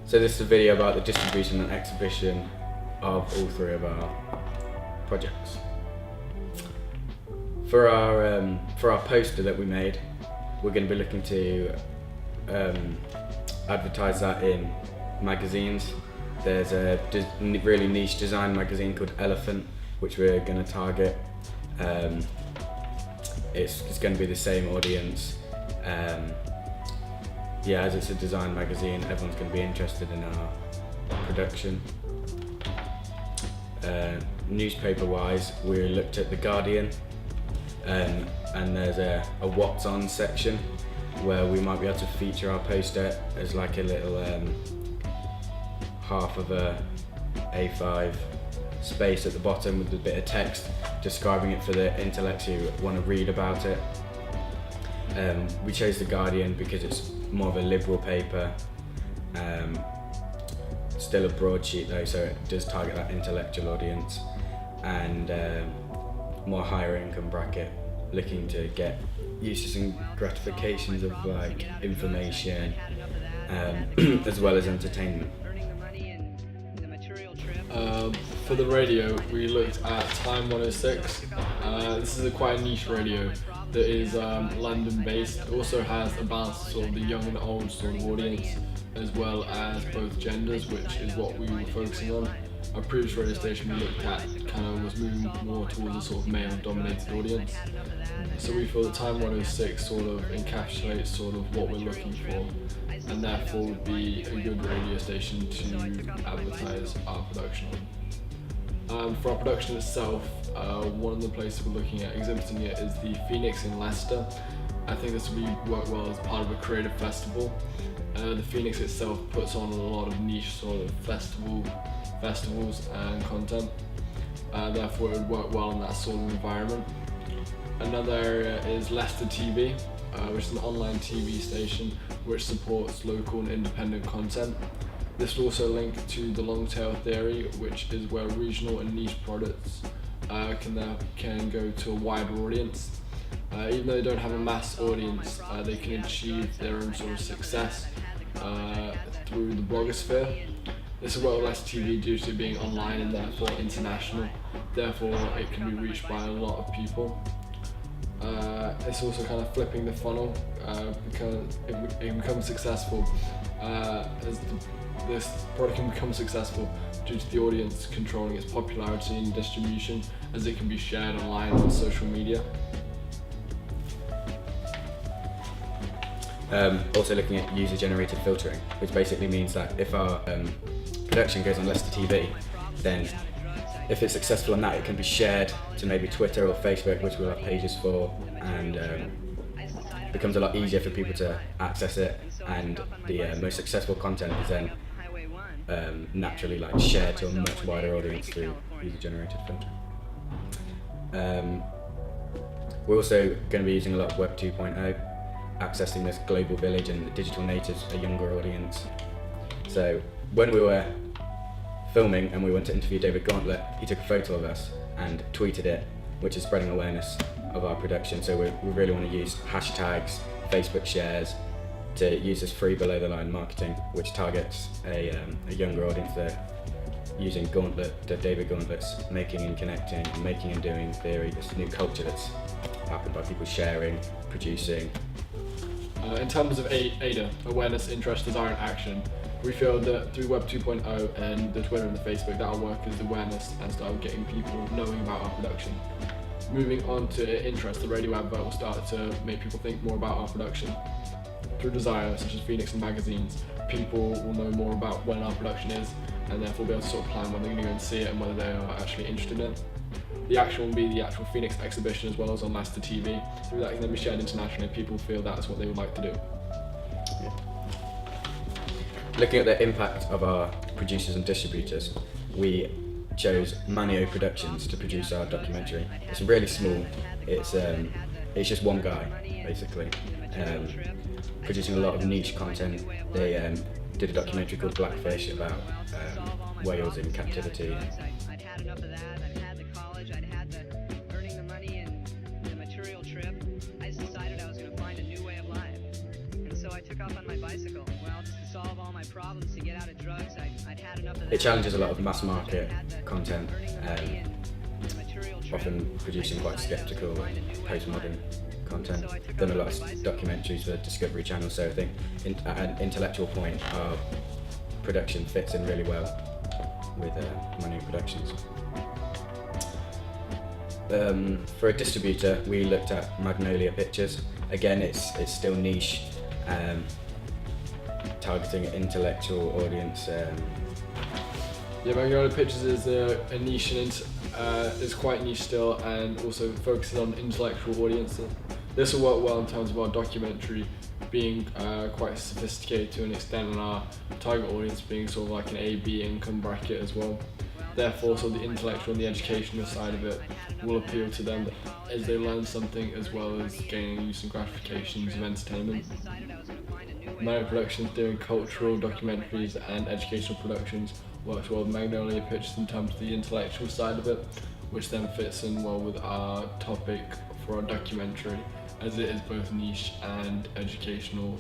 So this is a video about the distribution and exhibition of all three of our projects. For our poster that we made, we're going to be looking to advertise that in magazines. There's a really niche design magazine called Elephant, which we're going to target. It's going to be the same audience. As it's a design magazine, everyone's going to be interested in our production. Newspaper-wise, we looked at The Guardian, and there's a What's On section where we might be able to feature our poster as like a little half of a A5 space at the bottom with a bit of text describing it for the intellects who want to read about it. We chose The Guardian because it's more of a liberal paper, still a broadsheet though, so it does target that intellectual audience, and more higher income bracket, looking to get used to some gratifications of like information as well as entertainment. For the radio, we looked at Time 106. This is quite a niche radio that is London-based. It also has a balance of sort of the young and old sort of audience, as well as both genders, which is what we were focusing on. Our previous radio station we looked at kind of was moving more towards a sort of male-dominated audience. So we feel that Time 106 sort of encapsulates sort of what we're looking for, and therefore would be a good radio station to advertise our production on. For our production itself, one of the places we're looking at exhibiting it is the Phoenix in Leicester. I think this will work well as part of a creative festival. The Phoenix itself puts on a lot of niche sort of festivals and content. Therefore it would work well in that sort of environment. Another area is Leicester TV, which is an online TV station which supports local and independent content. This will also link to the long tail theory, which is where regional and niche products can go to a wider audience. Even though they don't have a mass audience, they can achieve their own sort of success through the blogosphere. This is where Leicester TV, due to being online and therefore international, therefore it can be reached by a lot of people. It's also kind of flipping the funnel because it becomes successful as this product can become successful due to the audience controlling its popularity and distribution, as it can be shared online on social media. Also looking at user-generated filtering, which basically means that if our production goes on Leicester TV, then if it's successful on that, it can be shared to maybe Twitter or Facebook, which we'll have pages for, and it becomes a lot easier for people to access it, and the most successful content is then naturally like shared to a much wider audience through user-generated filtering. We're also going to be using a lot of Web 2.0, accessing this global village and the digital natives, a younger audience. So when we were filming and we went to interview David Gauntlet, he took a photo of us and tweeted it, which is spreading awareness of our production. So we really want to use hashtags, Facebook shares, to use this free below the line marketing, which targets a younger audience. They're using David Gauntlet's making and connecting, making and doing theory, this new culture that's happened by people sharing, producing. In terms of ADA, awareness, interest, desire and action, we feel that through Web 2.0 and the Twitter and the Facebook, that'll work as awareness and start getting people knowing about our production. Moving on to interest, the radio advert will start to make people think more about our production. Through desire, such as Phoenix and magazines, people will know more about when our production is, and therefore be able to sort of plan when they're going to go and see it and whether they are actually interested in it. The action will be the actual Phoenix exhibition, as well as on Leicester TV. Through that can then be shared internationally, people feel that's what they would like to do. Yeah. Looking at the impact of our producers and distributors, we chose Manio Productions to produce our documentary. It's really small. It's just one guy, basically, producing a lot of niche content. They did a documentary called Blackfish about whales in captivity. I'd had enough of that. I'd had the college. I'd had the earning the money and the material trip. I just decided I was going to find a new way of life, and so I took off on my bicycle. Well, just to solve solve all my problems, to get out of drugs. I'd had enough of that. It challenges a lot of mass market I had the content, earning the money and the material often trade. producing quite skeptical and postmodern content. Done a lot of documentaries for Discovery Channel, so I think at an intellectual point, our production fits in really well with Manu Productions. For a distributor, we looked at Magnolia Pictures. Again, it's still niche, targeting an intellectual audience. Yeah, Magnolia Pictures is a niche and it's quite niche still, and also focuses on intellectual audiences. This will work well in terms of our documentary being quite sophisticated to an extent, and our target audience being sort of like an A-B income bracket as well. Therefore, sort of the intellectual and the educational side of it will appeal to them as they learn something, as well as gaining instant gratifications of entertainment. Magnolia Productions doing cultural documentaries and educational productions works well with Magnolia Pictures in terms of the intellectual side of it, which then fits in well with our topic for our documentary, as it is both niche and educational